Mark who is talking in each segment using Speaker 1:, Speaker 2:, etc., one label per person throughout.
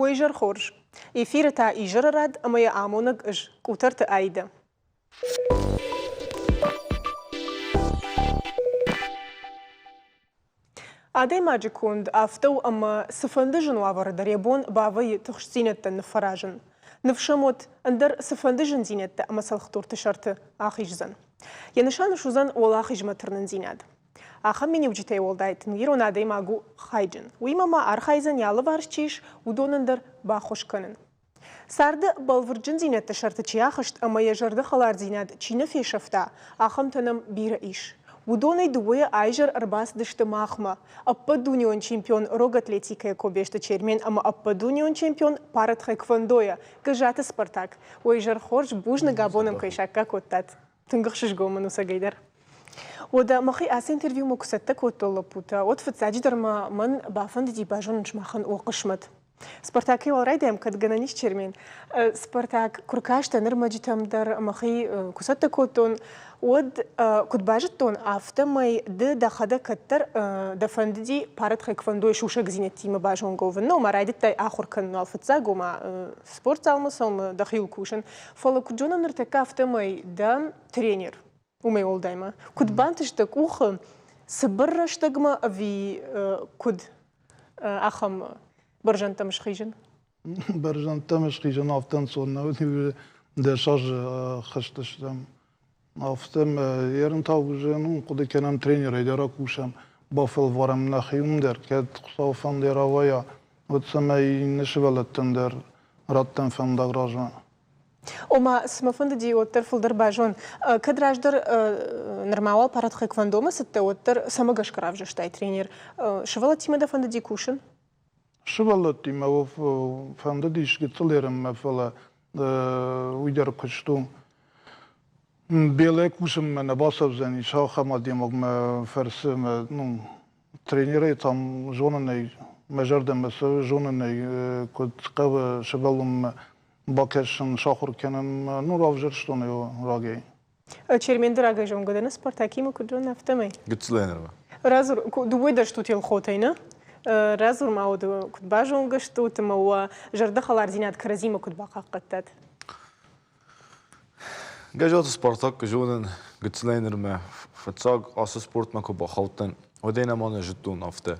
Speaker 1: ويجر خورج إفير تا إيجر راد أما يعامونك إج كوتر تأيده عادي ما جكوند أفتو أما سفندجن وافر دريبون باوي تخشينة النفراجن نفشموت اندر سفندجن زينة أما سالخطور تشرت آخيج زن ينشان شوزن والآخيج مترنن زيناد آخر مني وجتي والدايت نيرون عادي ماغو خايجن ويما ما أرخايزن يالوارشيش ودون اندر باخوش كنن سرد بالفرجن زينة تشرت تشياخشت أما يجرد خلار زيناد تشينا في شفتا آخم تنم بيرئيش ودوني دوية عايجر أرباس دشت ماخما أبا دونيون شامبيون روغ أتليتيكا يكو بيشت تشيرمين أما أبا دونيون شامبيون بارت خيكفندويا كجات سبارتاك ويجر خورج بوجنا غابونم كيشاكا كوتات تنغخشش غومنو ساقيدر ودا مخي أس انترفيو مكستا كوتولا بوتا وتفت ساجدر ما من بافند دي باجون نشماخن وقشمت سبارتاكي والرايدام كد غنانيش تشيرمين سبارتاك كركاش تنر ماجيتام در مخي كوستا كوتون ود كنت باجتون أفتمي دا خدا كتر دفندي بارت خيك فندوي شوشك زينتي ما باجون جوفن نو ما رايدت تاي آخر كنا فتزاجو مع سبورت المسلم دخيل كوشن فلو كجونا نرتكا أفتمي دا ترينير وما يقول دايما كنت بانتش تكوخ سبرش تجمع في كد أخم برجنتا مش خيجن
Speaker 2: برجنتا مش خيجن أفتن صورنا ودي ده شاج خشتش دم أفتم يرن تاوجنون قد كنام ترينر إدارة كوشم بافل وارم نخيوم در كد خصوصا در ويا وتسمى نشبلت تندر راتن فن دراجة
Speaker 1: وما اسمه فندي وترفل در باجون كدراج در نرماوال بارت خيك فندوما ستة وتر سماجش كرافجش تاي ترينر شغلتي مدة فندي كوشن
Speaker 2: شغلتي ما هو فنديش قتليرم مثلا ويدر كشتو بيلك وشم من باسف زني شاخة ما ديمك ما فرس ما نو ترينيري تام جونني مجردم بس جونني كنت قبل شبلهم باكشن شاخر كانن نو رافجرشتوني راجي
Speaker 1: تشيرمين دراجة جون قدنا سبارتاكي ما كنت جون نفتمي
Speaker 3: قلت لنا
Speaker 1: رازر دويدر شتوتي الخوتينا رازر ما ود كنت باجون قشتو تما جرد خلار زينات كرزيمة كنت باقا قتات
Speaker 3: جاجات سبارتاك جونن قلت لنا ما فتساق أس سبورت ما كوبا خالتن ودينا ما نجتون أفته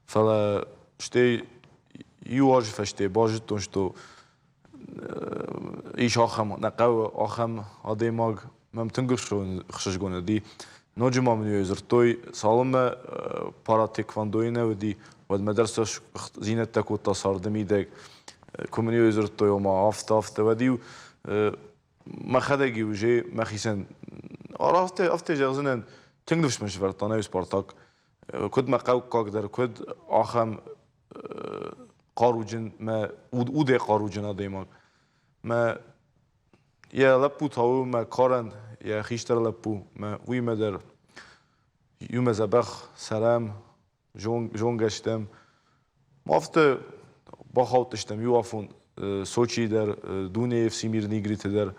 Speaker 3: فلا شتي يواج فشتي باجتون شتو إيش آخم نقاو آخم هذا ماغ ممتنقش شو خشجونه دي نوجي ما من يزرتوي سالم باراتيك فاندوينه ودي والمدرسة زينة تكو تصار دميدك كومنيو يزرتوي وما أفته ودي ما خدجي وجي ما خيسن عرفت أفته جازنا تنقفش مش فرطانة سبارتاك كود ما قاو قدر كود آخم قاروجن ما وده قاروجن هذا ما يا لبو تاو ما كارن يا خيشتر لبو ما وي مدر يوم زبخ سلام جون گشتم ما افت باخوتشتم يوافون سوچي در دونه FC ميرنيغريت در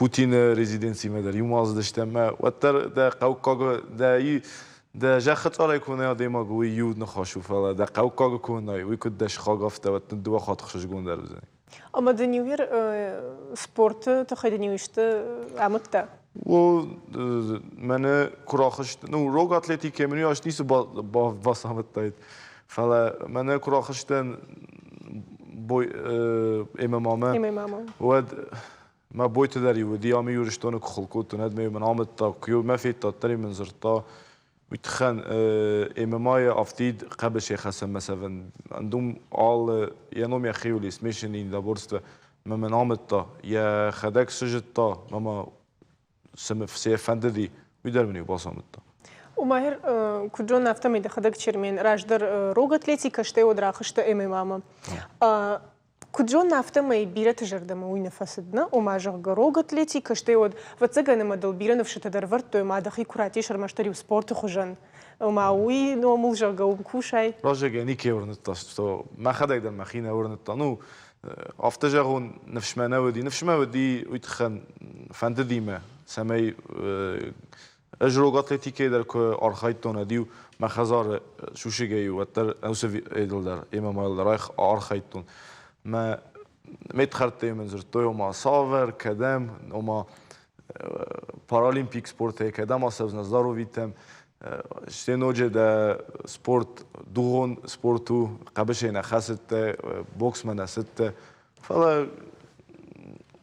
Speaker 3: بوتين ريزيدنسي مدر يوم ازدشتم ما وتر دا قوقاغ دا جاخت على يكون هذا ما قوي يود نخاشو فلا دا قوقاغ كون وي كد دش خاغفت وتندو خاط خشجون در بزني
Speaker 1: أما دنيوير سبورت تخيدنيوشت عملتها
Speaker 3: و من كراخشت نو روغ أتلتيكي مني أشتيس باس همتايد فلا من كراخشتن بوي إمامه ود ما بوي تدري ودي عمي يورشتونك خلقوت ندمي من عملتا كيو ما في تطري من زرتا ويتخن إمامايا أفتيد قبل شيخ حسن مثلا عندهم all ينوم يا خيولي سميشنين لابورست ما من عملتا يا خدك سجتا ماما سم في سيف فنددي ويدار مني باصامتا
Speaker 1: وماهر كجون نفتمي ده خدك تشيرمين راجدر روغت ليتي كشتي ودراخشت إمامه كجون نفتمي بيرة تجردم وين فسدنا وما جرق روغت ليتي كشتي ود فتسجن ما دل بيرة نفشت درفرت ما دخي كراتي شرمشتري وسبورت خجن وما وي نو مول جرق ومكوشاي
Speaker 3: راجع يعني كي ورنتاش ما خدك ده مخينا ورنتانو أفتجرون نفش ما ودي ويتخن فنددي ما سمي اجروگ اتلتیکی در که آرخایت تونه دیو مخزار شوشگی و تر اوسوی ایدل در ایما مایل در آخ آرخایت تون ما متخرطه من زرتوی و ما ساور کدم و ما پارالیمپیک سپورته کدم آسابز نزدارو ویتم شتی نوجه ده سپورت دوغون سپورتو قبش اینه خست بوکس من است فلا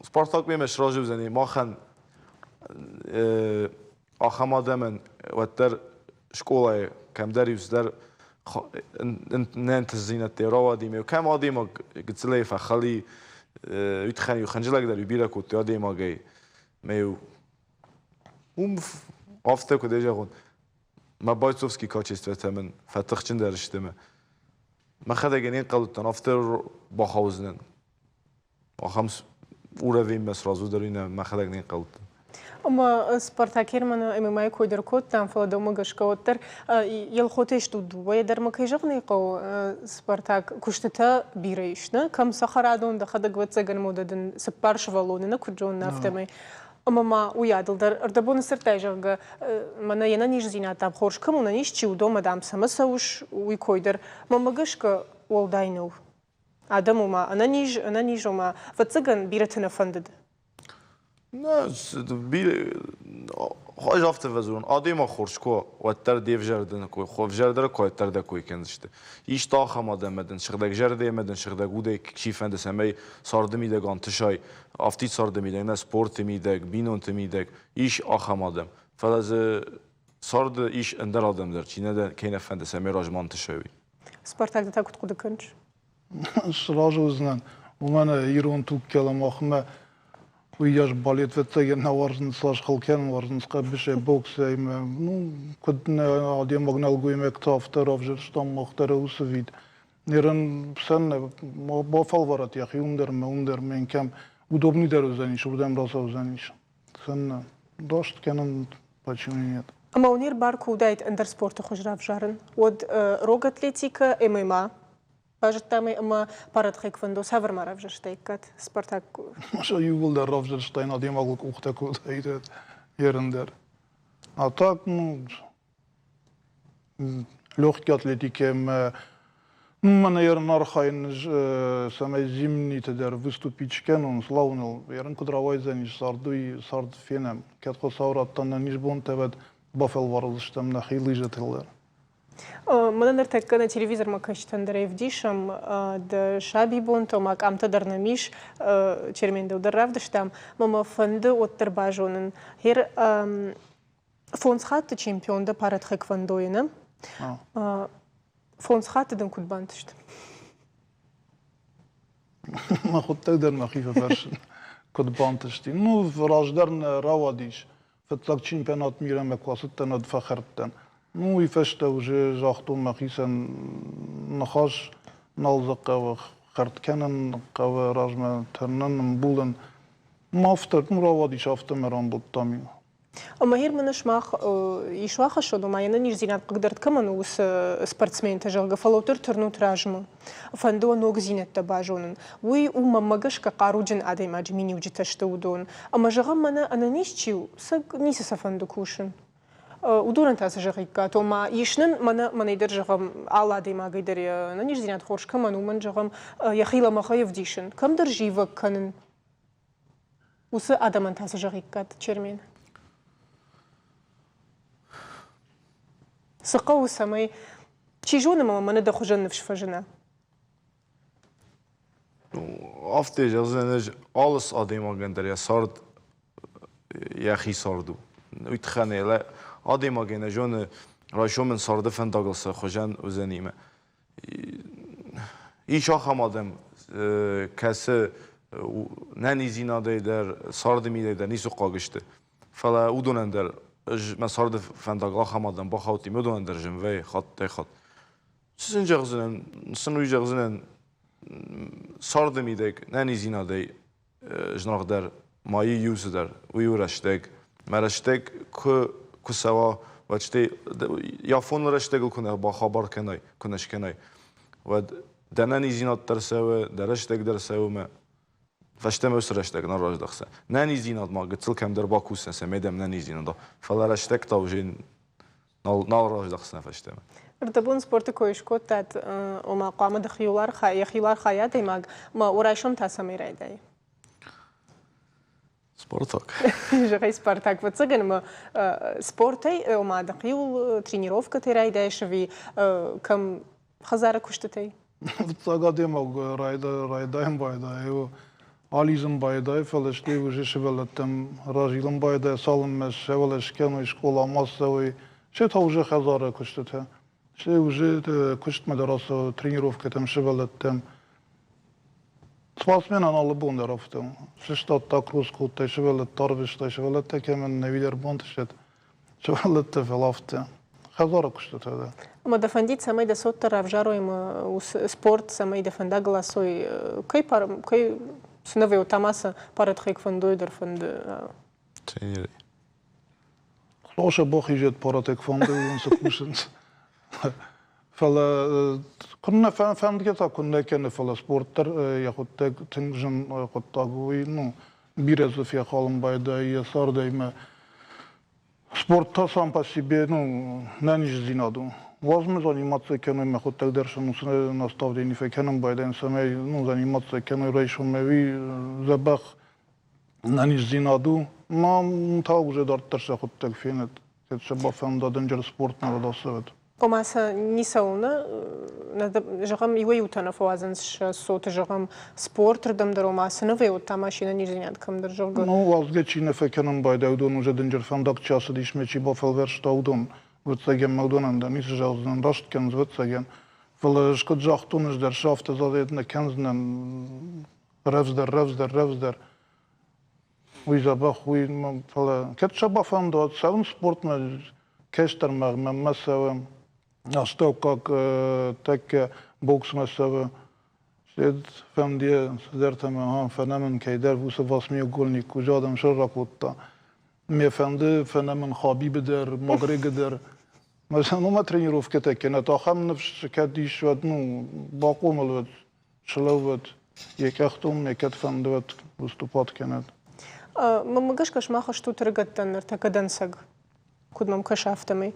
Speaker 3: سپارتاک بیمش راجب زنی ما خن آخام آدمن و در شکوله کم دریوس در ننت زینت تیرا دیمی و کم آدیما گتسلی فخالی یتخنی و خنجلک در بیرا کوت آدیما گی میو آفته کده جاون ما بایتوفسکی کاچیست وتمن فتخشن درشتمه ما خدا گنین قلتن آفتر با خوزنن آخامس اورویم مس رازو درینه ما خدا گنین قلتن
Speaker 1: اما سپارتاکیر من امامای کویدر کود تام فلادو مگش کوتر یل خوتش دودو و در مکیجق نیقو سپارتاک کشته بیریش نه کم سخرادون دخد گوت زگن مودن سپارش والون نه کجون نفتمی اما ما ویادل در اردبون سرتاجق من ینا نیش زینات تام خورش کمونه نیش چی ودو مدام سمسوش وی کویدر ما مگش که والداینو آدم ما انا نیش ما فتزگن بیرتنا فندد
Speaker 3: نه خواهش آفته وزون آدم خورش کو و تر دیو جردن کوی خوب جردر کوی تر دکوی کنشته ایش تا خم آدم مدن شغدک جرده مدن شغدک بوده کشیفنده سمی سارده میده گانتشای آفتی سارده میده نه سپورت میده بینون میده ایش آخم آدم فلاز سارده ایش اندر آدم در چی نده کینه فنده سمی راجمان تشوی
Speaker 1: سپارتاک دتا کد خود کنج
Speaker 2: сразу знан у мене Ірон тут келем ахме уяж балет ветсеген наварзын слаж халкен варзын скабише боксе ну код не адем магнал гуймек тафтер авжер штам мохтер усвид нерен псен бофал варат яхи ундер мен кем удобный дер узаниш урдем раса узаниш сен дошт кенен почему нет
Speaker 1: اما ونير باركو دايت اندر سبورت خجراف جارن ود روج اتلتيكا ام باجتامي اما بارد خيك فندو سافر مراف جشتيكات سبارتاك
Speaker 2: Маша югол der Ravjelstein adem aguk ухтаку дайдет yerender. А так, ну, легкий атлетикем, мене ерн архайн саме зимните der выступить кенун славнил, ерн кудравай заниш сард фенем, кетко саураттан ниш бон тевет бафел варылыштам на хилижетелер.
Speaker 1: من نرتكب на телевизор ما كنتش تندري فديشم د شابي بون تو ما كام تدرنميش تشيرمين دو درف دشتام ماما فند وترباجونن هير فونس خات تشامبيون دا بارت خك فندوينم فونس خات دن كود بانتشت
Speaker 2: ما خود تقدر ما خيفه فرش كود بانتشتي نو راجدرن راوديش فتلاق чемпионат мира ме класыттан од фахрттан ну и феште уже жахтум махисен нахаш налзакка харт кенен кава ражма тернен булен мафтер ну равадиш автомеран буттами
Speaker 1: اما هير منش ماخ يشواخ شلو ما ينني زينات قدرت كمان وس سبورتسمين تجرب فلوتر ترنو تراجمو فندو نوغ زينت تباجونن وي وما ماجش كقاروجن ادي ما جميني وجتشتودون اما جغم انا نيشتيو سق نيس سفندو كوشن ودورن تاس جغيكا تو ما يشنن ما يدر جغم على دي ما قدر ننيش زينات خورش كمان ومن جغم يخيل ما خايف ديشن كم در جيفك كانن وس ادم تاس جغيكا تشرمين سقو سمي تيجونا ما ندخل جنة في شفجنا.
Speaker 3: After جزء alles آدم آگندر یا سرد یا خی سردو. ویتخانه لا آدم آگنده جون رایشو من سرد فنداگلس خوشن وزنیمه. ایش آخام آدم کسی ننیزیناده در سرد میده در نیسو قاگشته. فلا اودونن در من سرد فنداگل آخام آدم با خاطی میدونن در جنوی خط. سن جغزنن سنوی جغزنن سرد میده ننیزیناده جناق در مایی یوز در ویورشتگ مرشتگ که سوا وقتی یا فون رشتگل کنه با خبر کنش کنای و دننی زینات در سوا درشتگ در سوا فشتم أسرشتك نراج دخسة ناني زينات ما قلت لكم در باكوسن سميدم ناني زينات فلارشتك توجين نراج دخسة فشتم
Speaker 1: ارتبون سپورت کویشکوت تات و ما قامد خیولار خیاتی ما ورایشم تاسمی رایدای
Speaker 3: سبورتاك
Speaker 1: جغي سبارتاك وتسجن ما سبورتي وما دقيول ترينيروفكا ترايداي شوي كم خزارة كشتتي
Speaker 2: Цагаდი մог ռայդայում բայդայ ու ալիզմ բայդայ ֆալեշտի ու շվելտեմ ռաժիլում բայդայ սալում մեզ շվելեշկեն ու շկոլա մասսավի շեթ ուժը խազարը կուշտը շե ուժը կուշտ մդարասը тренировка там շվելտեմ Спортсмен аналог бундеровтем. Шестот так русскую те шевелет торбиште шевелет кемен невидер бонтшет. Шевелет те велафте. Хазара куште да.
Speaker 1: ما دفنديت سمي ده صوت رافجارو يم سبورت سمي دفندا غلاسوي كي سنوي وتماس بارت خيك فندو در فند
Speaker 3: ترينيري
Speaker 2: خلاص بخيجت بارتك فندو ونسكوشن فلا كنا فهمت كنا كنا فلا سبورتر ياخد تنجن ياخد تاغوي نو بيرز في خالم بايدا يسار دايما спорта сам по себе не нижзинаду. Важно заниматься кино, я хотел держать наставление в кино, байден самой заниматься кино, рейшом забах не нижзинаду, но та уже дартарша хотел финет, это же бафан да денджер спорт на родосовет.
Speaker 1: وماسا نيساونا جغم يويوتنا فوازنش صوت جغم سبورت ردم درو ماسا نويوتا ماشينا نيرزينات كم در جغم
Speaker 2: вазгечи не фекенен байда удон уже денджер фандак часа дишмечи бафелвершта удон вытсеген магдонанда нис жалзен рашткен вытсеген вел шкот жахтунеш дер шафте задетне кензнен ревздер уй забах уй фала кетша бафандо саун спорт ме кестер ме масавем что как так бокс масава شد فهمدی زرتم هم فنمن که در واسه واسمی گلنی کجادم شر رکوتا میفهمده فنمن خابی بدر مغرق در مثلا ما тренировка تکنه تا هم نفس کدی شد نو باقوم الود شلوت یک اختم یک فهمده وستوپات کند
Speaker 1: ما مگش کش ما خشتو ترگتن ارتکدن سگ کدوم کش افتمی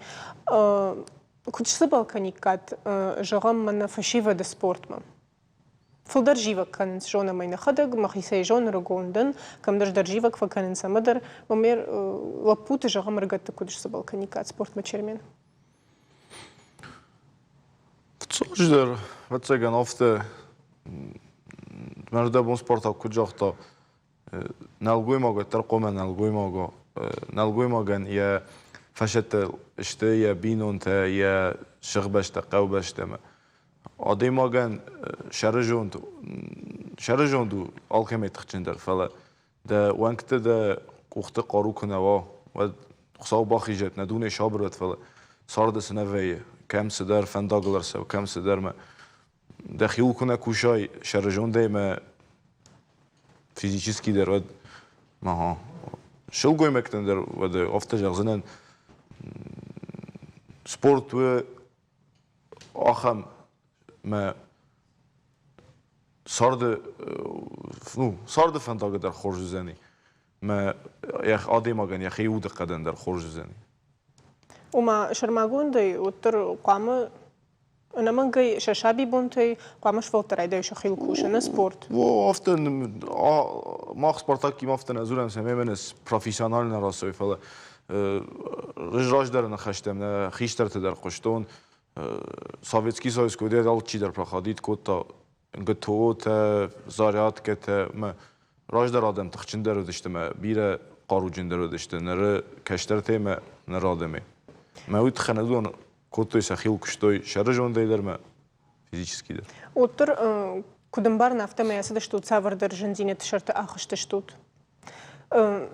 Speaker 1: کچ سبال کنیکات جغم من فشیو د سپورت ما فلدر جیوک کنن جون ماینه خدق مخیسه جون رگوندن کم در جیوک فکنن سمدر ومیر لپوت جغم رگت کدش سبال کنیکات سپورت ما چرمین
Speaker 3: Coś der wetegen ofte مرده بون سپورتا کجاختا نلگوی ماگو ترقومه نلگوی ماگن یا فشت اشته یا بینون تا یا شغبشت قوبشت ما عادی ماگن شرجوندو alchemie تخچندر فلا ده وانکت ده قوخت قارو کنه و خصاو باخیجت ندونه شابرت فلا سارد سنویه کم سدر فنداغلر سو کم سدر ما دخیل کنه کوشای شرجونده ما فیزیکیسکی در ود ما ها شل گوی مکتن در ود افته جغزنن سپورت و آخم ما سارد فنداغ در خورج زنی ما یخ عادی ماگن یخ یود قدن در خورج زنی
Speaker 1: وما شرماغون دی وتر قامه أنا من جاي شاشابي بونتي قامش فلتر عيدا يشخيل كوشنا سبورت.
Speaker 3: وافتن ما سبورتاكي ما افتن أزورم سميمنس بروفيسيونال نراسوي فلا رجراج در نخشتم نه خیشتر تدر قشتون سوفيتسكي سويس كودي دال چی در پرخادید کوتا انگتو تا زاریات که ما راج در آدم تخچن در ودشتم بیره قاروجن در ودشتم نره کشتر تیم نرادمه ما ويت خندون كوتوي سخيل كشتوي شرجون دايدر ما فيزيكسكي دار
Speaker 1: وتر كودمبار نافتا ما يسد شتوت سافر در جنزينة تشرت آخشت شتوت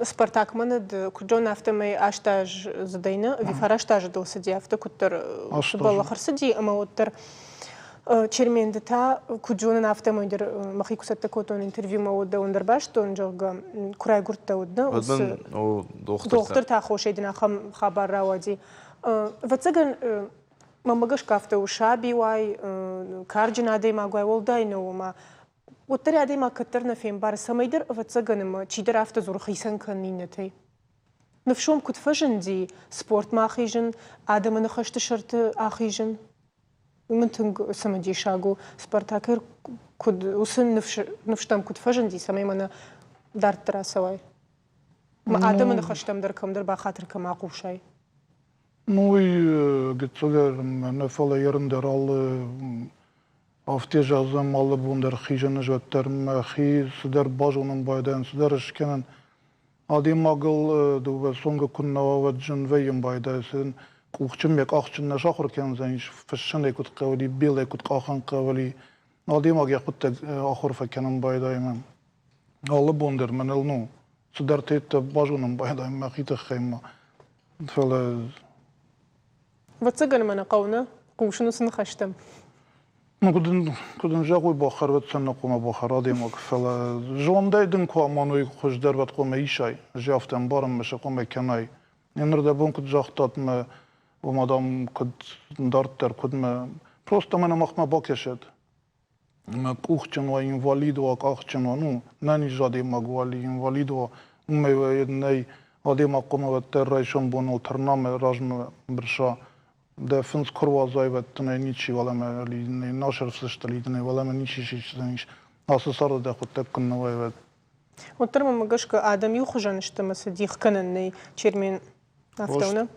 Speaker 1: سبارتاك من د كجون نافتا ما اشتاج زدينا في فراشتاج دل سدي افتا كتر شبال اخر سدي اما وتر چرمين دتا كجون نافتا ما يدر مخي كسات كوتون انترفيو ما ودا وندر باش تون جوغ كراي غورتا ودا دكتور تا خوش يدنا خبر راودي وتسجن ما مگش كافته وشابي واي كارجنا دي ما غاي ولداي نو ما وترى عادي ما كترنا فين بار سميدر فتسجن ما تشيدر عفت زور خيسان كنينتي نفشوم كنت فجن دي سبورت ما خيجن عادم أنا خشت شرط آخيجن ومن تنج سمدي شاغو سبارتاكر كد وسن نفشتم كنت فجن دي سمي منا دارت ترى سواي ما عادم أنا خشتم دركم در بخاطر كم عقوب شيء
Speaker 2: Ну и гецогер нефала ерндер ал автежазам ал бундер хижен жөттер махи сидер бажунун байдан сидер шкенен адимагыл ду сонга кунна ваджын вейм байда сен кухчым бек ахчын на шахыр кен зен фшен экут кавли бил экут кахан кавли адимаг якут ахыр факенен байда имам ал бундер менел ну сидер тет бажунун байда махи тхайма фала
Speaker 1: وتسجن من قونا قوشنو سن خشتم
Speaker 2: Ну, кудын жагой бахар ветсен накома бахар адемак фела. Жондайдын куаманой хождер вет коме ишай. Жафтен барым меше коме кенай. Ненерде бун куд жахтат ме умадам куд дартер куд ме просто мене махма бакешет. Ме кухченва инвалидова кахченва ну нани жадемак вали инвалидова ме едней адемак коме веттер райшон бонул тернаме ражме брша. Да финс курвазай веттне ничи валаме ли нашер сышталидне валаме ничи шишдениш асысар да хотеп кыннавай вет
Speaker 1: وترى ما جاش كآدم يخرجن اشتم صديق كنني تشيرمين عفتونا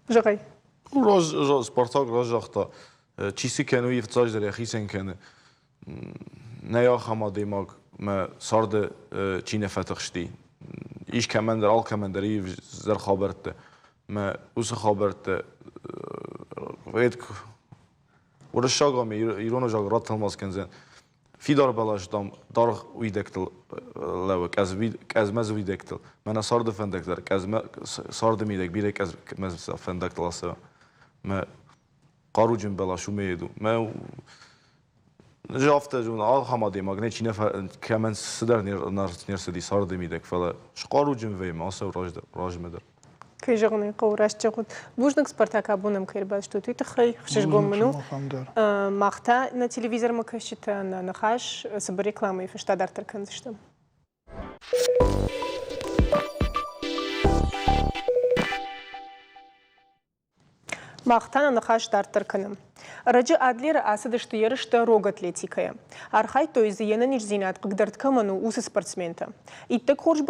Speaker 1: جاي
Speaker 3: روز سبارتاك راجعتا چیزی که نوی فتاج داره خیسن کنه نیا خمادی ما سرد چینه فتحشتی ایش کمان در آل کمان داری زر خبرته ما اوس خبرته وید ورشاقا می ایرانو جاگ رات الماس کنزن في دار بلاش دام دار ويدكتل لوك از مز ويدكتل من صارد فندكتر از صارد ميدك بيرك از مز فندكتل اسا ما قارو جن بلاشو ميدو ما جافته جون آل حمادي ماغني چينه كمان سدر نير سدي صارد ميدك فلا شقارو جن وي ما اسا راج مدر
Speaker 1: كي جغني قوراش تاخد بوجنك سبارتاك ابونم كيرباش تو تخي خشش قوم منو مقطع на телевизор ما كشت на نخاش سب ريكلامي في شتا دارتر كنزشتم مقطع نخاش دارتر كنم رجع عدلي رئاسة دشت يرشت روغ أتليتيكايا أرخاي تويزي ينانيش زينات قدرت كمانو وس سبورتسمنتا إتك خورج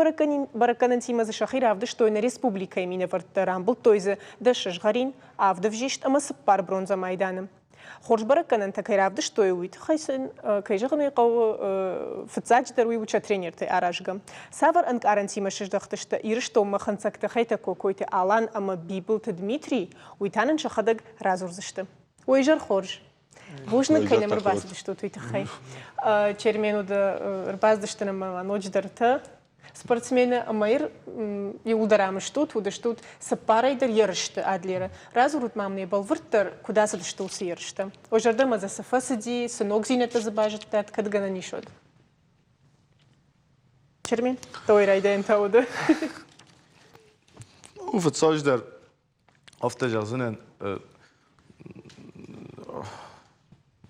Speaker 1: بركانتي مز شخير عفدش توي ريسبوبليكا يمين فرت رامبل تويزي دشش غارين عفدفجيشت أما سبار برونزا مايدانم خورج بركانتا كير عفدش توي ويت خيسن كيجغني قو فتزاج دروي وچا ترينير تي أراجغم سافر أنك أرنتي مشش دختشت يرشتو مخنسك تخيتا كوكويتي آلان أما بيبل تدميتري ويتانن شخدق رازور زشتم ويجر خورج بوشنا كلمة رباز دشتو تويتخي تشيرمينو دا رباز دشتنا ما نوج درتا спортсмены амайр юлдарамыштут удыштут сапарайдыр ярышты адлера разурут мамне балвырттар куда садыштулсы ярышты ожарда маза сафасыди сынок зинета забажыттат кадгана нишод Чермен тойрайден тауды
Speaker 3: فتساجدر hafta жазынен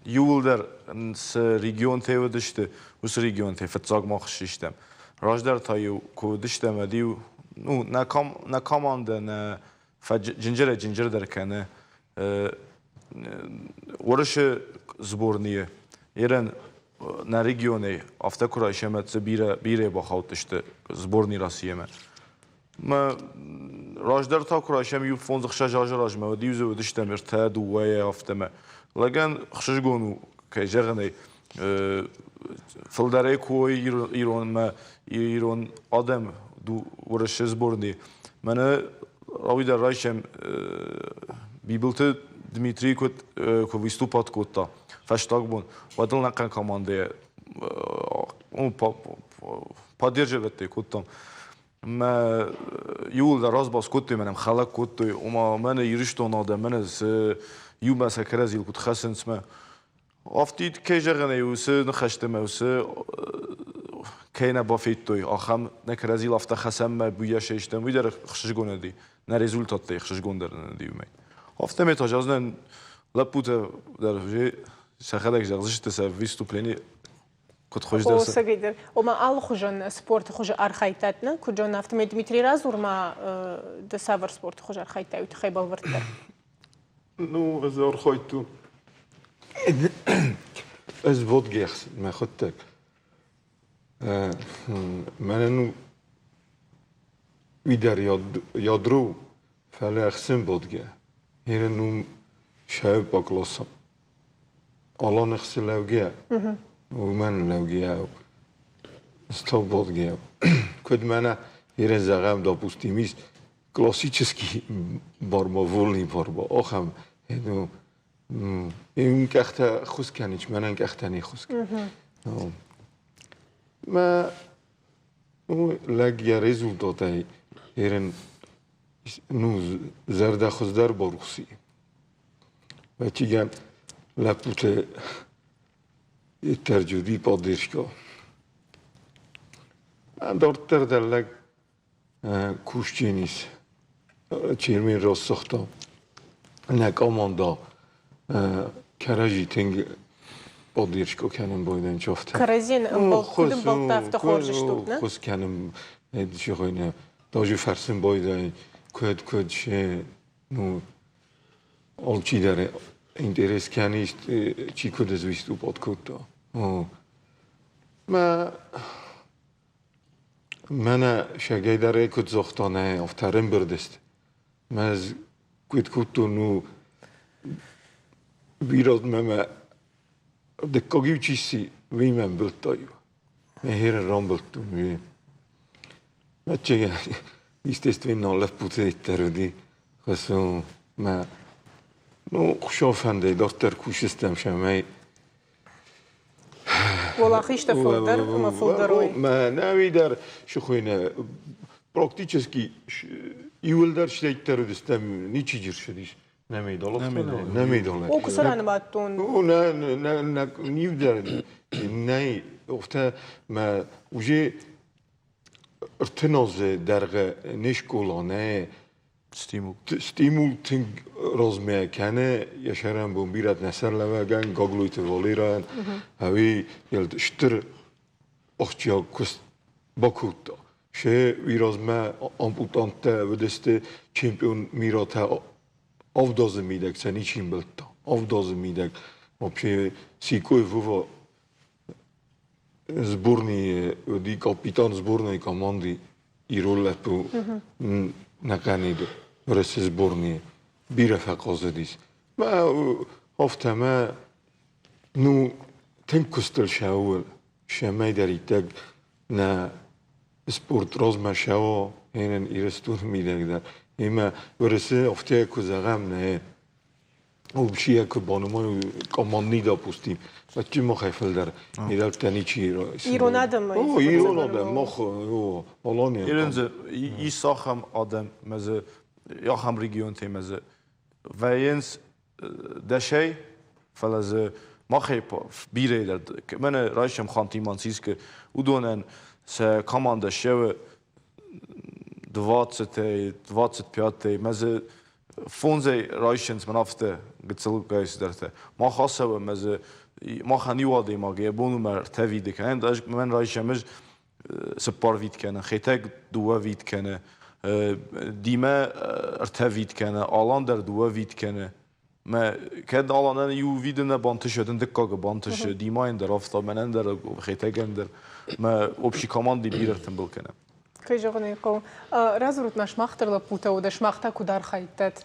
Speaker 3: Юлдер с регион те выдышты, ус регион те фатсаг махшиштем. Рождар таю кудыштем адиу, ну на команда на джинджер деркене. Орышы сборные. Ерен на регионе hafta kurayşemet bire baxautıştı сборный Россияме. ما راجدر تا kurayşem yub fonz xşajaj rajma ve diuzu dıştem irtad ve aftama. لكن خشش قونو كجغني فلدري كوي إيران ما إيران آدم دو ورش زبورني من راوي در رايشم بيبلت دميتري كوت كويستوبات كوتا فاشتاق بون ودل نكن كمانده поддерживать كوتام ما يول در راز باز كوتي منم خلاق كوتي وما من يرشتون آدم من يوم مثلا كرازيل كنت خاسن اسمه افتيد كيجرنا يوس نخشتم يوس كينا بافيتوي اخم نكرازيل افتا خسم بويا شيشتم ويدر خشجونه دي نا ريزولتات دي خشجون در دي يومي افتا متاجازن لابوت در جي سخدك زغزشت выступление كنت خوش
Speaker 1: او
Speaker 3: درس
Speaker 1: سگیدر او ما آل خوشن سپورت خوش آرخایتاتنا کجا نفتم دمیتری رازور ما دسافر سپورت خوش آرخایتا وتخيب الورتر
Speaker 4: نو زور خويتو از بود گیخت ما خودت من نو ویدر یادرو فعلا اخسن بود گه هر نو شاید باکلاسم الان اخسن لوگه و من لوگه استو بود گه کد من هر زغم دا پوستیمیست کلاسیچسکی بارما ولی بارما آخم هنو این کخت خوش کنیش من کخت نی خوش کن ما لگیا رزولتاتی هرن نو زرد خوش در باروسی و چیگم لپوت ترجودی پادرشگاه من دارتر در لگ کوشچی نیست چیرمین راست ساختم نک آماندا کراجی تنگ پادرشگاه کنم بایدن چافته
Speaker 1: کرزین با کدوم بالتافت خورجش توت نه
Speaker 4: خوش کنم چی خوینه داجو فرسن بایدن کد شه نو آل چی داره اینترس کنیست چی کد از ویستو پاد کد دا من شگای داره کد زختانه افترم بردست من از کد نو بیراد مم دکاگیو چیزی ویمن بلتایو مهیر رام بلتون وی من چه ایستست وی نالف بوده ایترودی خسون من نو خوشافنده دارتر کوشستم شمای
Speaker 1: ولا خیش تفضل ما فضروی
Speaker 4: ما نویدر شخوینه پراکتیچسکی یولدر شلیتر دستم نیچی جر شدیش نمیداله
Speaker 1: او کسران باتون
Speaker 4: او نه نیودر نه افته ما وجه ارتناز درگه نشکولانه ستیمول تنگ رازمه کنه یشرم بون بیرد نسر لوگن گاگلویت والیران هوی یلد شتر اختیا کست باکوتا شه ویرازمه آمپوتانته و دسته چمپیون میراته avdazı midek sen için belta avdazı midek opşe sikoy vuva zborni di kapitan zbornej komandy i rolę tu na Kanadzie wraz zborni bir faqazadis ma hafta ma nu tenkostel şaul şemay deritek na sport rozma şawa henen irestun midek der اما ورسه افتیه که زغم نه او بشیه که بانومای کامانی دا پوستیم و چی ما خیفل در ایرال تنی چی
Speaker 1: ایران آدم
Speaker 4: ایران آدم ما خو آلانیه
Speaker 3: ایرانزه ای ساخم آدم مزه یا هم ریگیون تی مزه و اینس دشی فلزه ما خیپ بیره در من رایشم خانتی مانسیز که او دونن سه کامانده شوه 25 مزه فونزه رایشنز منافته گتسل گایس درته ما خاصه و مزه ما خانی وادی ما گه بونو مر توید کنه داش من رایشمج سپار وید کنه خیتگ دو وید کنه دیمه ارتوید کنه آلان در دو وید کنه ما کد آلان یو ویدنه بانتش شدن دکاگ بانتش دیما این در افتا من در خیتگ در ما اوبشی کامان دی بیرتن بل کنه
Speaker 1: که جوانی کو رازورت مش مختر لپوته و دش مخته کدار خیتت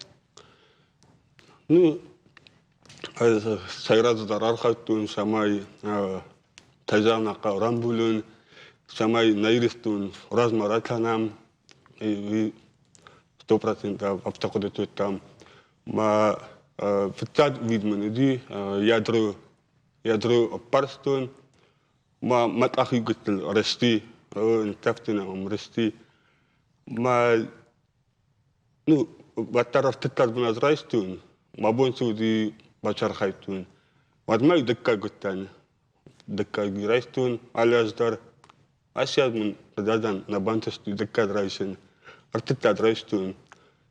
Speaker 5: نو از سیراز درار خیتون سمای تجانا قران بولون سمای نیرستون راز مراتنام ای 100% افتقدت تام ما فتاد ویدمن دی یادرو پرستون ما متأخی گتل رستی تفتنا مرستي ما نو بطرف تتر بناز رايستون ما بون سودي بشر خايتون واد ما يدكا قتان دكا رايستون على أصدر أشياء من ردادان نبانتستو دكا رايسن ارتتا رايستون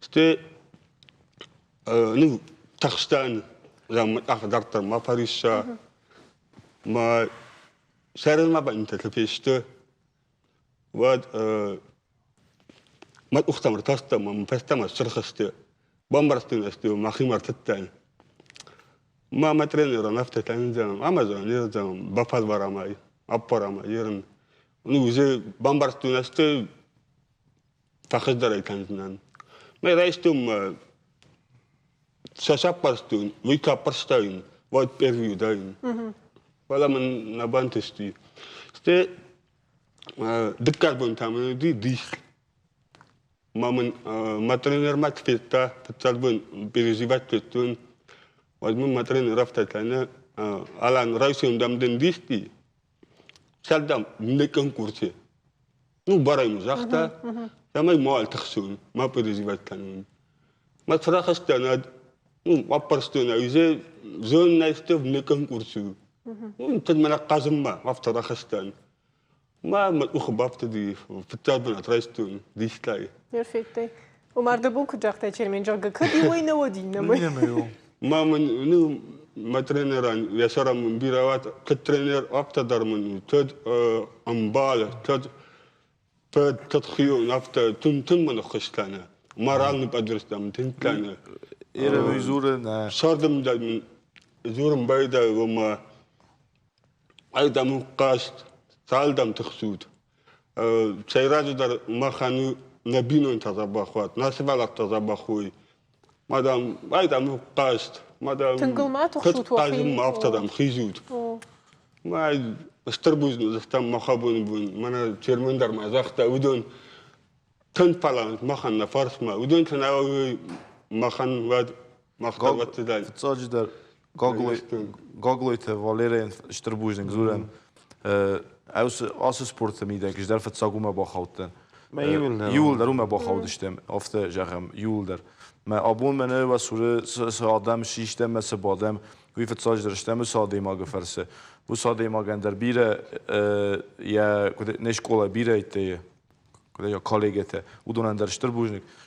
Speaker 5: ستي نو تخستان زم متأخر ما فريسة ما سر ما بنت تفيشته واد ما أختمر تستا ما مفستما سرخسته بامبرستون استو ما خيمر تتان ما ترينر نفته تنزل أمازون يرزم بفاز براماي أبراماي يرن نوزي بامبرستون استو فخدر كانزنان ما رايستم ساسابرستون ويكا برستاين واد بيرفيو داين ولا من نبانتستي استي دكار بنتامن ديش ما ترينر ما تفيتا تتصلبون بريزيبات تتون ومن ما ترينر رفتت أنا على رئيسهم دم ديستي سالدم نكن كورسي نو براي مزاحته تما ما تخسون ما بريزيبات كانون ما تراخستنا نو أبرستنا يزي زون نايستوف نكن كورسي انت من القازم ما افتراخستان ما أخبرت دي في التابنة رئيستون ديستاي
Speaker 1: Perfect. ومار دبوك جاكتا تشيرمين جاكا كدي وين ودينا
Speaker 5: ما من نو ما ترينران يسرى من بيروات كترينر أبتدر من تد أمبال تد خيون أفتا تن من خشتانا ما ران بدرس دم تنتانا
Speaker 3: إيران يزورن
Speaker 5: صاردم دا من زورم بايدا وما أيضا من قاست سالدم تخسود سيراجو در ما خانو نبينو انتظاباخوات ناسبالك تظاباخوي مادام أيضا من قاست مادام
Speaker 1: تنقل ما تخشوت وخي
Speaker 5: قازم ما أفتدم خيزود ما استربوز نزفتم ما خابون بون مانا تيرمون در ما زاختا ودون تنفلان ما خان نفارس ما ودون تناوي ما خان واد ما خطوات تداي
Speaker 3: فتساجي در Gogloite Valerian Strabuzing Zuren aus sport middag is daar فتساقوما باخوتن يول در ما باخودشتم افته جاهم يول در ما ابون منه و سوره سادم شیشتم مثل بادم وی فتساج درشتم ساده ما گفرسه bu sade ma gender bire ja ne škola bire te ja kolegete udon der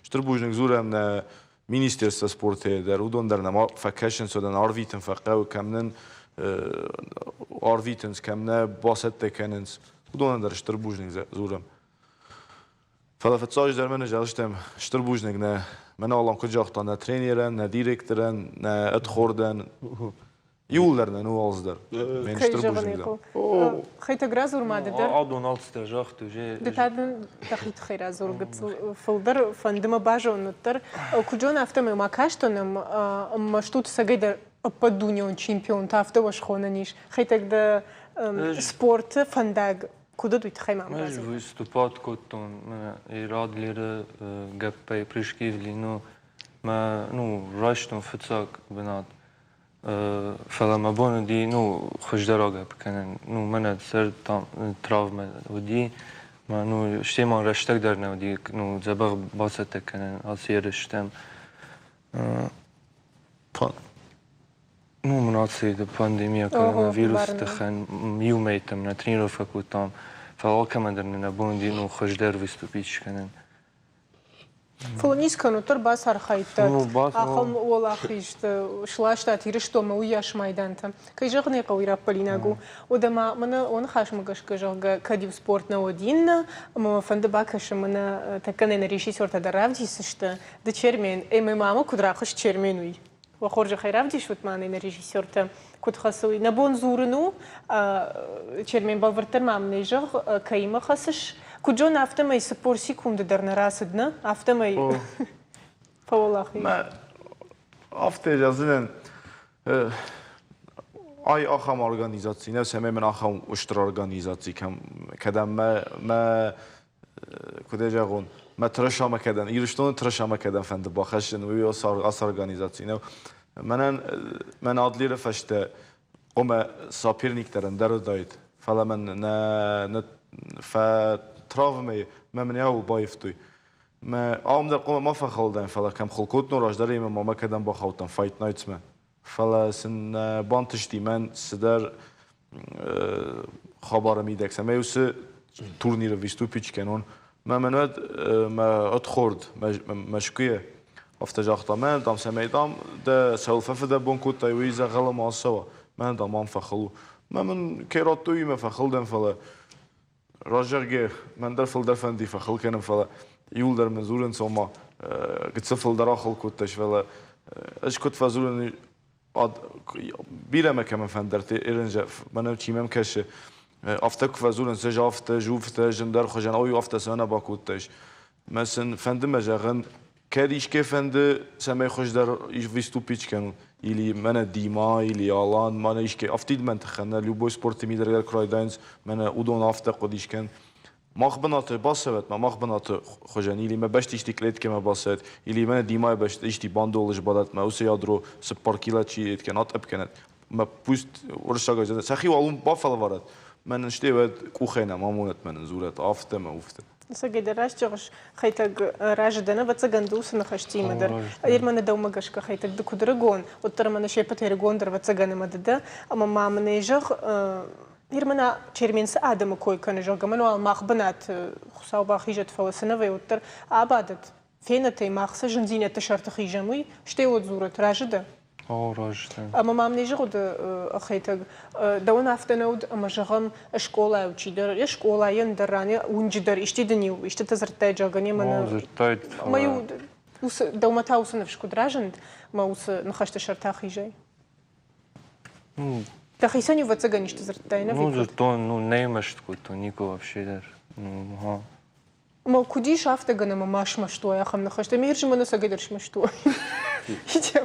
Speaker 3: Strabuzing Zuren Ministerstva sporta der udon der na vacation så den arviten faqaw kamnen arvitens kamna basette kenens udon der Strabuzing Zuren فلا فتساج در من جالشتم Strabuzing نه من allan kujaqtan na traineren na direktoren na اتخوردن يولرنا نو أصدر من Strabuzing
Speaker 1: خيت غرازور ما ددر
Speaker 6: عادون ألستر جاخت وجي
Speaker 1: دتادن تخيت خير ازور قت فلدر فندم باجو نتر كوجون افتم ما كاشتنم مشتوت سجدر أبدونيون شامبيون تافته وش خوننيش خيتك ده سبورت فندق كودو يتخيم عم
Speaker 6: مش ويستوبات كوتون إيراد ليرة جبي بريشكيفلي نو ما نو راشتون فتساق بنات فلما بون دي نو خوش دراجة بكنن نو من سر تراوما ودي ما نو شتي ما رشتك درنا ودي نو زبغ باسته كنن أصير رشتم نو مناطي ده بانديميا كورونا فيروس تخن يوميتم نترينو فكوتام فهو كمان درنا بون دي نو خوش در ويستوبيش كنن
Speaker 1: فلنيس كانوا تربا صار خيطات أخم ولا خيشت شلاشت أتيرش توما وياش مايدانتا كي جغني قويرة بليناغو ودما منا ونخاش مقاش كجغ كديو سبورت نودين ما فند باكش منا تكنن ريشيسور تدرافدي سشت ده تشيرمين إما ماما كدراخش تشيرمينوي وخرج خيرافدي شوت مانين ريشيسور تا كنت خاصوي نبون زورنو تشيرمين بالفرتر مام نيجغ كيما خاصش كجون أفتما يسبورسي كوم درنا راسدنا أفتما فوالله
Speaker 3: ما أفتى جازلن أي أخم organizacji نفس من أخم وشتر organizacji كدام ما كده جاون ما ترشح ما كدام يرشتون ترشح ما كدام فند باخشن ويا صار organizacji نه من عادلی رفشت قم سابيرنيك ترن دايت فلا من ن فتراومي ما من ياو بايفتوي ما عام در قم ما فخالدن فلا كم خلقوت نوراج داریم ما کدام با خوتن فایت نایتس من فلا سن بانتشتی من سدر خبر میدکسم ما یوس تورنیر ویستو پیچ کنون ما منود ما اتخورد مشکیه افتجاخت من دام سمیدام ده سالفة ده بون كنت ويزا غلا مع سوا من ده ما فخلو ما من كيراتوي ما فخل دم فلا راجع جه من در فل در فندي فخل كنم فلا يول در منزورن سوما قد سفل در آخل كنتش فلا ايش كنت فازورن ad bireme kemen fenderte erince bana çimem keşe afta kufazulun sej afta jufta jindar khojan oy afta sana bakutteş mesela fendim mejağın kediş ke fendi semay khojdar vistupiç kanu ili mena dima ili yalan mana işke aftid men txana luboy sporti miderler kraydans mena udon afta qodişken مخبنات باسوت ما مخبنات خوجانی لی ما بشت اشتی کلیت که ما باسد ایلی من دیمای بشت اشتی باندولش بدات ما اوسی یادرو سپارکیلا چی ات کنات اب کنات ما پوست ورشاگا جد سخی والون بافل وارد من نشتی ود کوخینا مامونت من زورت آفته ما افته
Speaker 1: سجد راش جغش خيتك راجدنا بتسجندوس نخشتي مدر اير من دوما قشك خيتك دكودرغون وتر من شيبت هيرغون در بتسجن مدد اما ما منيجغ هيرمنا تشيرمينس آدم كوي كان جوجا منو مخبنات خصاو باخيجت فوسنا ويوتر عبادت فينا تي مخص جنزينة تشرت خيجموي شتي وزورة راجدة
Speaker 6: راجدة
Speaker 1: اما ما مني جغد اخيتك دون افتنود اما جغم اشكولا وشي در اشكولا يندراني ونجدر اشتي دنيو اشتي تزرتاي جاغني من
Speaker 6: زرتايت
Speaker 1: ما يود وس دوما تاوس نفشكو دراجند ما وس نخشت شرتا خيجي تخيساني واتساقنيش تزرتاينا
Speaker 6: ну зертон неймаш такой-то нико вообще даже ага
Speaker 1: ما كوديش عرفت أنا ما ماش مشتوى يا خم نخشت ما يرجع منو سجدرش مشتوى يجي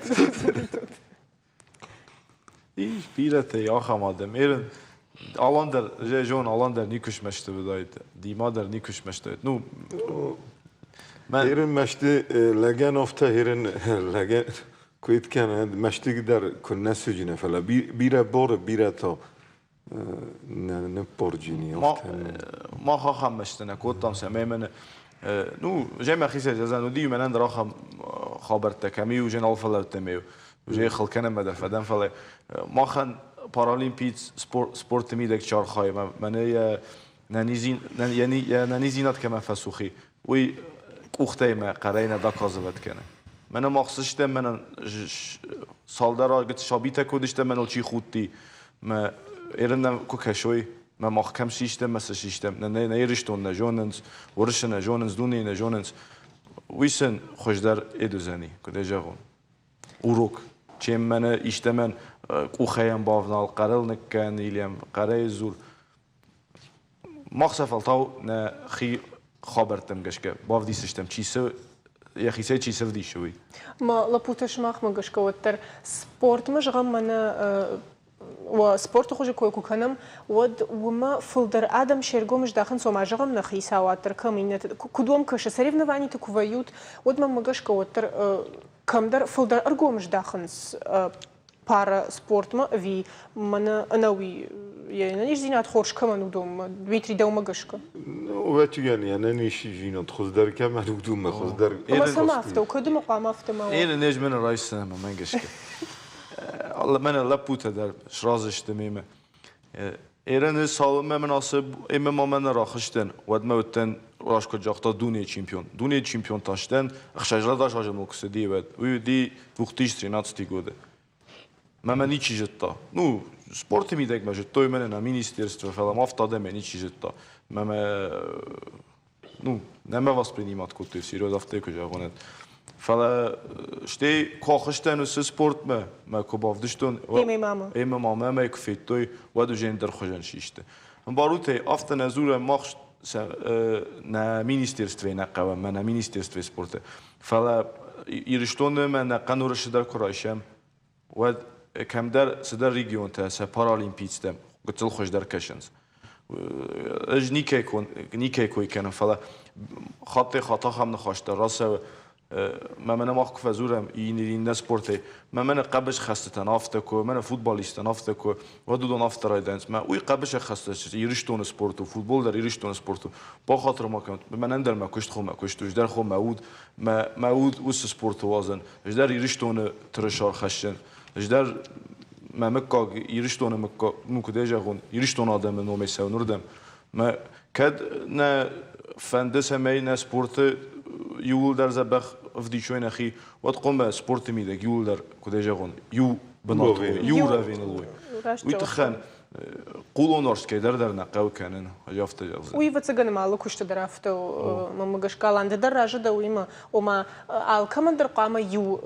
Speaker 3: İyi bilete yakamadım. Erin Alander Jejon Alander nikuş meşte bedaydı. Dimader nikuş meşte. Nu ben
Speaker 4: هيرن مشتي لجان أفتا هيرن لجان كويت كان مشتي قدر كنا سجنا فلا بيرا بور بيرا تا نبورجيني
Speaker 3: ما خواهم مشتنا کوتام سميمن نو جمع خيسة جزانو دي من عند رقم خبرت كمي وجن الفلر تميو وجي خلكنا مدى فدان فلا ما خن بارالمبيت سبورت ميدك شار خاي من هي نانيزين يعني نانيزينات كمان فسوخي وي اختي ما قرينا دا كازبت كنا من مخصوصا من سالدارا قلت شابيتا كودشتا من الشي خوتي ما إيرنا كوكاشوي ما محكم شيشتم مثل شيشتم نيرشتون نجوننز ورشنا جوننز دوني نجوننز ويسن خوشدار إدوزاني كده جاهم وروك چیم من اشتمن کوخیم باونال قرل نکن ایلیم قرای زور مخصف التاو نه خی خبرتم گشکه باو دیسشتم چیسه یا خیسه چیسه ودی شوی
Speaker 1: ما لپوتش ماخ ما گشکه وتر سپورت مش غم من وسبورت خوش كوي كوكنم ود وما فلدر آدم شرقو مش داخل سو ما جغم نخيسا واتر كمين كدوم كش سريف نواني تكوفيوت ود ما مجش كوتر كم در فلدر أرجو مش داخل بارا سبورت ما في من أناوي يعني نيش زينات خورش كمان ودوم دميتري دوم مجش ك
Speaker 4: وقتی يعني أنا نيش جينا تخص در كم هدوم خص در
Speaker 1: ما سمعت وكدوم قام أفتح ما
Speaker 3: إيه نيج من الرئيس سنة ما منجش الله من لپوته در شرازش تمیمه ایران سالم مناسب امام من راخشتن ود موتن راش کجاختا دونی چمپیون تاشتن خشجلا داش آجم مکسدی ود ویدی وقتیش تریناتستی گوده من نیچی جتا نو سپورتی میدک مجد توی من نه مینیسترستو فلام افتاده من نیچی جتا من نو نمی واسپرینیمات کوتی سیرو دافته کجاخوند فلا شتي كوخشتن وس سبورت ما كوبافدشتون ايما ماما ما يكفيتوي ودو جندر خوجن شيشته باروتي افتن ازور ماخ نا مينيسترستوي نقوا ما نا مينيسترستوي سبورت فلا يرشتون ما قانورش در كرايشم ود كم در سدر ريجيون تا سبارالمبيتستم قتل خوش در كشنز اج نيكي كوي كان فلا خطا خم نخاشت راسه ما من ما خف زورم این سپورته من قبش خسته نافتکو من فوتبالیست نافتکو و دو نافت رایدنس ما وی قبش خسته یریشتون سپورت و فوتبال در یریشتون سپورت با خاطر ما کنم من اندر ما کشت خو ما کشتوش در خو معود وس سپورت وازن در یریشتون ترشار خشن در ما مکا یریشتون مکا مکده جاگون یریشتون آدم نومی سو نردم ما کد نه فندس همه نه سپورت یول در زبخ افديشوين اخي وتقوم سبورت ميدك يولر كوديجون يو بناطو يو رافين الوي ويتخان قولون ورش كيدر درنا قاو كانن جافت جاز
Speaker 1: وي وتسجن مالو كشت درافتو ممغش كالند دراجه دويما وما ал командир قام يو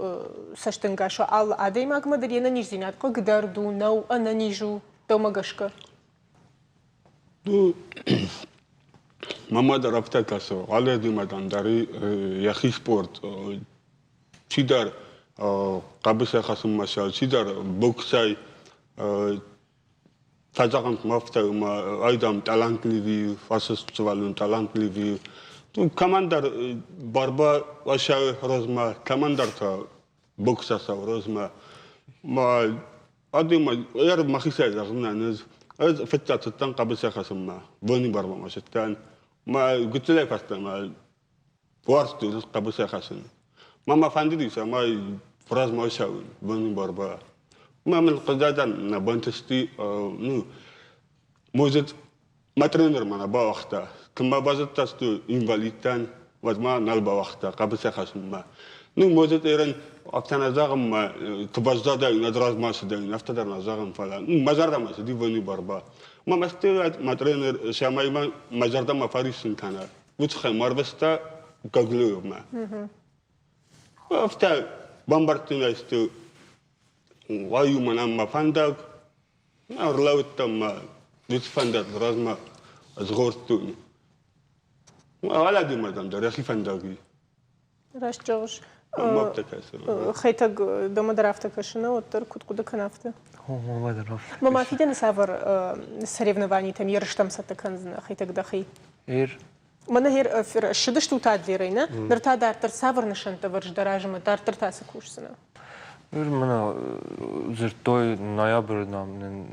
Speaker 1: سشتنغاشو ал اديما كمدرينا نيجزينات قدر دو نو انا نيجو دومغشكا
Speaker 5: ماما درافتا كاسو على دي مدان داري يخي سبورت شيدار قبسه خصم مشال شيدار بوكساي تاجاكم مافتا ما ايدام تالانت ليفي فاسس تسوالون تالانت ليفي تو كماندر باربا واشا روزما كماندر تا بوكسا سا روزما ما ادي ما ير ما خيسا زغنا نز از فتات تن قبسه خصم ما بوني باربا ما شتان ما قلت لك فاست ما فورست قبسه خصم ما فاندي ما فراز ما شاون بوني باربا ما من القدادة نبانتستي نو موزت ما ترينر ما نبا وقتها كم بازت تستو إنفاليتان وما نلبا وقتها قبل سخص ما نو موزت إيران أفتنا زاغم ما تبازدا ندراز ما سدين أفتدر نزاغم فلا ما زردا ما سدي بني بربا ما مستوى ما ترينر شامي ما زردا ما فارس كنا وتخل ماربستا كغلو ما أفتا بامبرتنا استو وايو ما فندق أرلاوت ما بيتفندق رازما أزغورتون ولا دي ما دام دراسي فندقي
Speaker 1: راش جوش
Speaker 5: ما بتكسر
Speaker 1: خيتك دوما درافتك شنو وتر كنت كنافته
Speaker 6: ما درافت
Speaker 1: ما في دنا سافر سريفنواني تم يرشتم ستكنزنا خيتك دخي
Speaker 6: إير
Speaker 1: من هير في الشدش تو تادليرينا درتا دارتر سافر نشنت ورج دراجم دارتر تاسكوشسنا
Speaker 6: من زرتوي نويابر من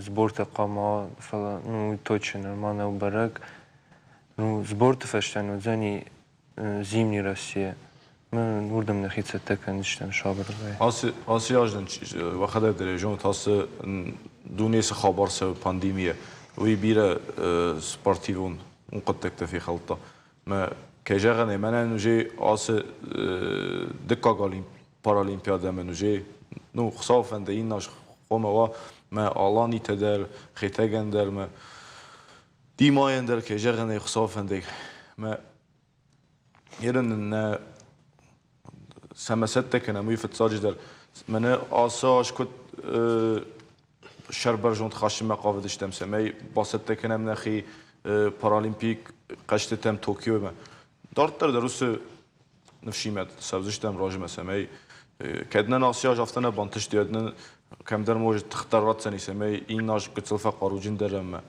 Speaker 6: سبورت قاما فلا نو توتشن ما نوبرك نو سبورت فشتن وزني زيمني روسيا من وردم نخيت ستكن نشتم شابر
Speaker 3: آسیاجدن وقتی در رژیم تاس دونیس خبر سر پاندیمیه وی بیره سپارتیلون اون قد تکتفی خلطه ما کجاگنه من نوجه آس دکا گالیم پارالیمپیاده من نوجه نو خصافن ده این ناش خمه و ما آلانی تدر خیتگن در ما دیماین در کجاگنه خصافن ده ما یرن نه سمسته کنم وی فتساج در من آساش کد شربر جون خاشم مقاودش تم سمی باسته کنم نخی پارالیمپیک قشت تم توکیو ما دارت در روز نفشیمت سبزش تم راجم سمی کدن آسیاج افتنه بانتش دیدن کم در موج تختارات سنی سمی این ناش کتلفه قاروجین درم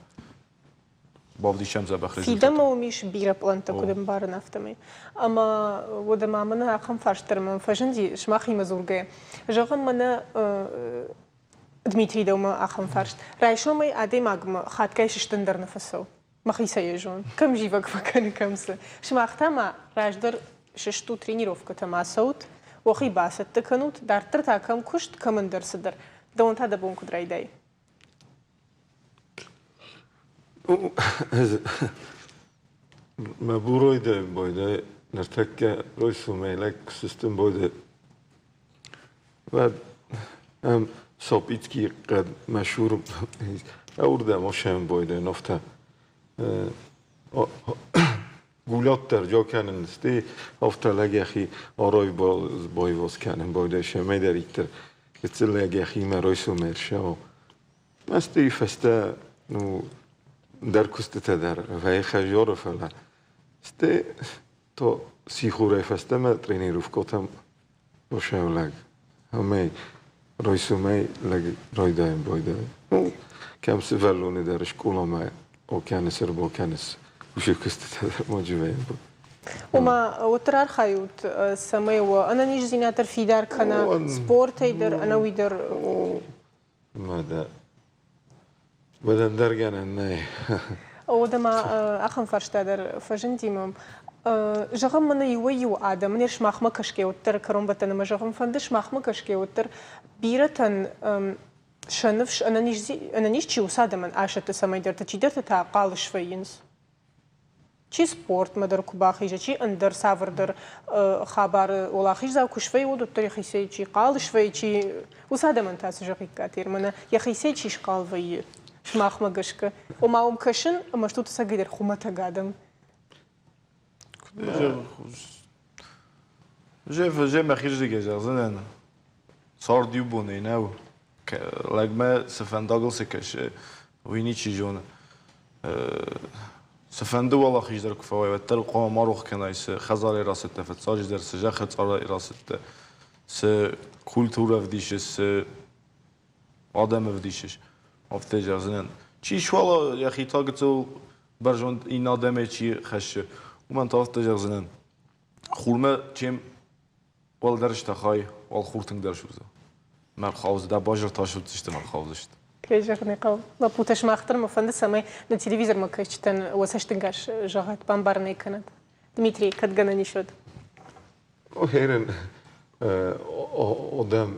Speaker 3: بافديشم زبخرج
Speaker 1: سيدم ومش بيرا بلانتا كودم بار نفتمي اما ودم عمنا اقم فاشتر من فجندي شماخي مزورجه جاغم منا دميتري دوما اقم فاشت رايشو مي ادي ماغم خات كايش شتندر نفسو ما خيسيجون كم جيبك مكان كمس شماختا ما راجدر ششتو тренировка تما صوت وخي باست تكنوت دارتر تاكم كشت كمندر صدر دون تا دبون كدرايداي
Speaker 4: ما برويده بويده نرتكه رويسو ميلك سيستم بويده و هم صابيتكي قد مشهور اورده ماشم بويده نفته گولات در جا کنن استی افتا لگه خی آرای بای واس کنن بویده شمه در ایتر کتر لگه خی مرویسو مرشه مستی فسته نو در کست در و خجار فلا است تو سیخوره فسته ما ترینی روف کتم باشه ولگ همه رایسومه لگ رای دایم بایده کم سفلونی درش کولا ما او کنس رو با کنس وش کست در موجودیم بود
Speaker 1: وما وترار خيوت سمي وانا نيج زيناتر في دار كنا سبورت يدر انا ويدر
Speaker 4: ماذا بدن درجنا نه
Speaker 1: ودما اخن فرشتادر فجنتي مم جغم من يويو آدم من يشمخ مكشكي وتر كرم بتنا ما جغم فندش مخ مكشكي وتر بيرتن شنفش انا نيج شي وساده من عاشت سمي درت تشي درت تا قال شوينس چی سپورت مدر کوباخیجه چی اندر سافر در خبر ولاخیج زاو کشفی و دکتری خیسی چی قال شوی چی وساده من تاسو جقی کاتیر من یا خیسی چیش قال وی شماخ مگشک و ما کشن مشتوت سگیدر خومتا قادم
Speaker 3: جه مخیج دیگه جازن صار دیو بونه نو لگمه سفنداگل سکش وینی چی جونه سفنده والله خیج در کفای و تر قوم ماروخ کنایس خزار راسته فتساج در سجا خزار راسته س کلتور افدیش س آدم افدیشش افته جازن چیش والله یا خی تاگتو برجوند این آدمه چی خشه و من تافته جازن خورمه چیم وال درش تخای وال خورتن درش وزه من خواوز دا باجر تاشو تشت من خواوزشت
Speaker 1: كيجاك نقاو لا بوتاش ما اختر ما فند سماي نا تلفزيون ما كايشتن وساشتنقاش جاغات بامبارني كانت دميتري كتغنى نشود
Speaker 4: هيرن آدم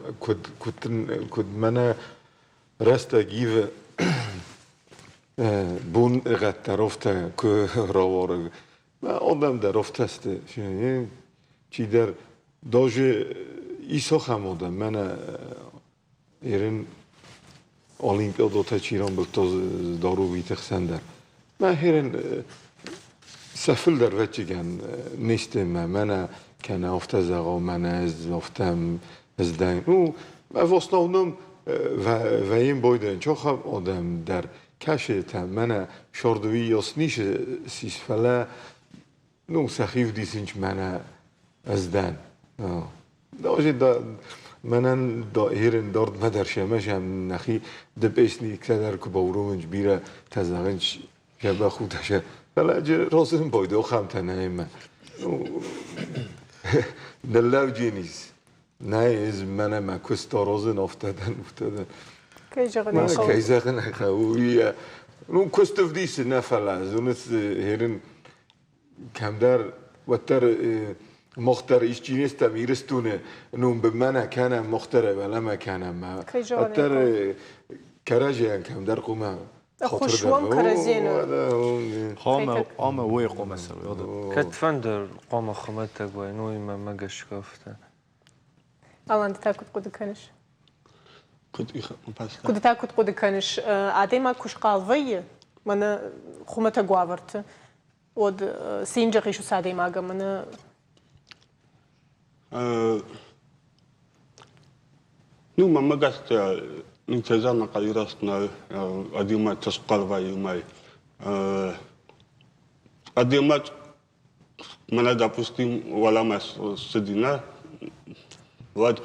Speaker 4: کد من رسته گیو بون قد درفته که راواره من آدم درفته است چی در داجه ایسا خم آدم من ایرن Olimpiyada çiğran bıktı daru bir tıksender. Ben herin sefil der veçigen nistim mena kene hafta zaga mena ez haftam ezden. O vasnavnum ve yim boyden çok adam der kaşetem mena şorduvi yasniş sisfele no sahif disinç mena ezden. Daje da منن دایرن دارد مدرشه مشم نخی دبیسنی کدر که باورونج بیره تزاغنش جبه خودشه ولی اجه رازم باید او خم تنهیم دلو جینیز نه از منم کستا رازن افتادن من کیزاقن اخویه نون کستف دیسه نفله زونت هیرن کم در وطر مختار işçinizde miristune num bimana kana muhtara ولا ما كان ما أتر كراجيان كم در قوما
Speaker 1: خوشوام كرازينو
Speaker 3: قامة وي قومة سوي
Speaker 6: كتفندر قوم خمتك وينوي ما قش كفته
Speaker 1: الان تاكد قد كانش
Speaker 5: كنت
Speaker 1: كنت تاكد قد كانش عادي ما كش قالفي من خمتك قاورت ود سينجقي شو سادي ما من
Speaker 5: Ну, мама гаст, ну, цезана кайрасна, адима тасқалва юмай. Адима, мана, допустим, валамас седина, вот,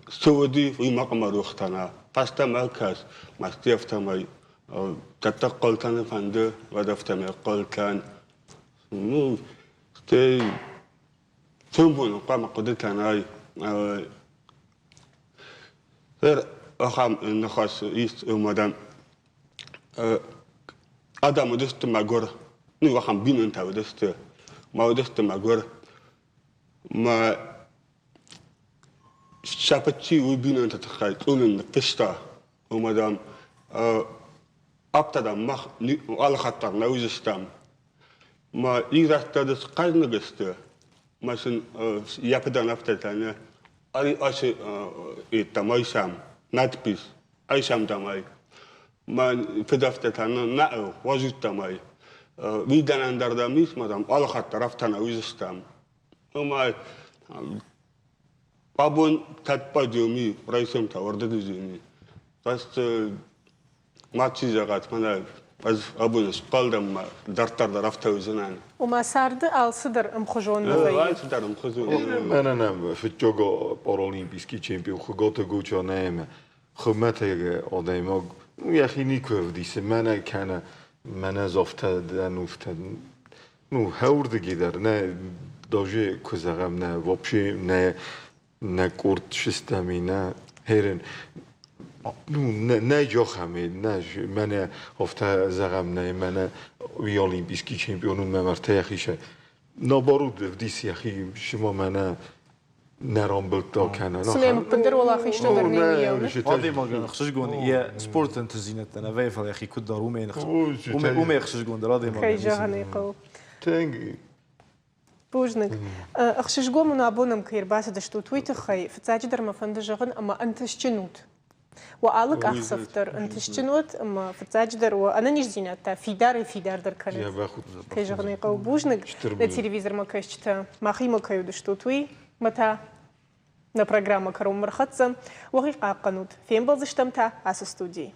Speaker 5: суводи имакама рухтана, паста макас, мастефтамай, таттаққалтаны фанды, вадафтамай қалтан, ну, стэй, ثم قام قدرت أنا غير أخام نخاس يست مدام آدم ودست ماجور نو أخام بين أنت ودست ما ودست ماجور ما شابتشي وبين أنت تخيل تقولن قشطة ومدام أبتدأ مخ على خطر نوزستام ما يرحت تدس قرن قشطة مثلا يبدأ نفتتنا أي أشي التماي سام ناتبيس أي سام تماي ما في دفتتنا نأو وجود تماي ويدنا ندر دميس مدام على خط رفتنا ويزستام وما بابون تتبع جومي رئيسهم تورد جومي بس ما تيجات منا از ابونش قلدم درتر درفته وزنان
Speaker 1: وما سارد الصدر مخجون نوي
Speaker 5: صدر مخجون
Speaker 4: من نم في جوجا پارالیمپیسکی چمپیون خودت گوچا نیم خدمت آدم یا خیلی کوفدیس من کنه من زفته دنوفته نو هوردگی در نه داجه کزغم نه وابشی نه کورت شستمی نه هرن نه جا خمید نه من هفته زغم نه من وی olimpijský čempion من مرته یخیشه نبارود دیسی یخی شما من نرام بلتا کنه
Speaker 1: سنة مقدر والله خيش تقدر نيمية
Speaker 3: هذه ما قال خشش قون هي سبورت انت زينت انا فيفل يا اخي كنت دار وما يخش وما يخشش قون هذه ما
Speaker 1: خي جهني قو
Speaker 4: تنگی
Speaker 1: بوجنك اخشش قوم من ابونا مكير باس دشتو تويت خي فتاجي در مفند جغن اما انت شنوت وقالك اخسفتر انت شنوت اما فتاجي در وانا نيش زينتا في دار در كانت
Speaker 4: یا باخود
Speaker 1: خي جغني قو بوجنك التلفزيون ما كشتا ما خي ما كيو دشتو توي متى на программа «Карум Мархатца» وغيق قانود فين بلزشتمتا أس استودي